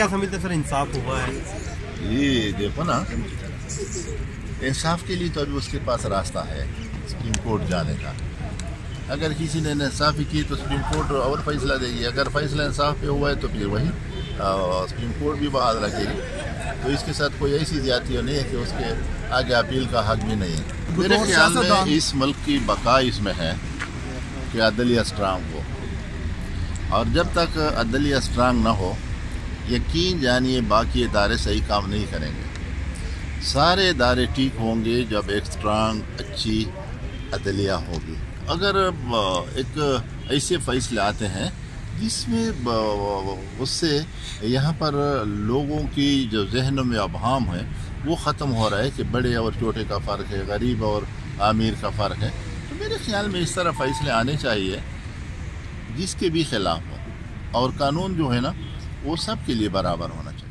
क्या समझते हैं सर, इंसाफ हुआ है? ये देखो ना, इंसाफ के लिए तो अभी उसके पास रास्ता है सुप्रीम कोर्ट जाने का। अगर किसी ने इंसाफ़ी की तो सुप्रीम कोर्ट और फैसला देगी, अगर फैसला इंसाफ पे हुआ है तो फिर वही सुप्रीम कोर्ट भी बहाल रखेगी। तो इसके साथ कोई ऐसी ज्यादती नहीं है कि उसके आगे अपील का हक भी नहीं है। मेरे ख्याल में इस मुल्क की बका इसमें है कि अदलिया स्ट्रांग हो, और जब तक अदलिया स्ट्रांग ना हो, यकीन जानिए बाकी इदारे सही काम नहीं करेंगे। सारे इदारे ठीक होंगे जब एक स्ट्रांग अच्छी अदलिया होगी। अगर एक ऐसे फैसले आते हैं जिसमें उससे यहाँ पर लोगों की जो जहनों में अबहम है वो ख़त्म हो रहा है कि बड़े और छोटे का फ़र्क है, गरीब और अमीर का फ़र्क है, तो मेरे ख्याल में इस तरह फैसले आने चाहिए जिसके भी खिलाफ हो, और कानून जो है ना वो सब के लिए बराबर होना चाहिए।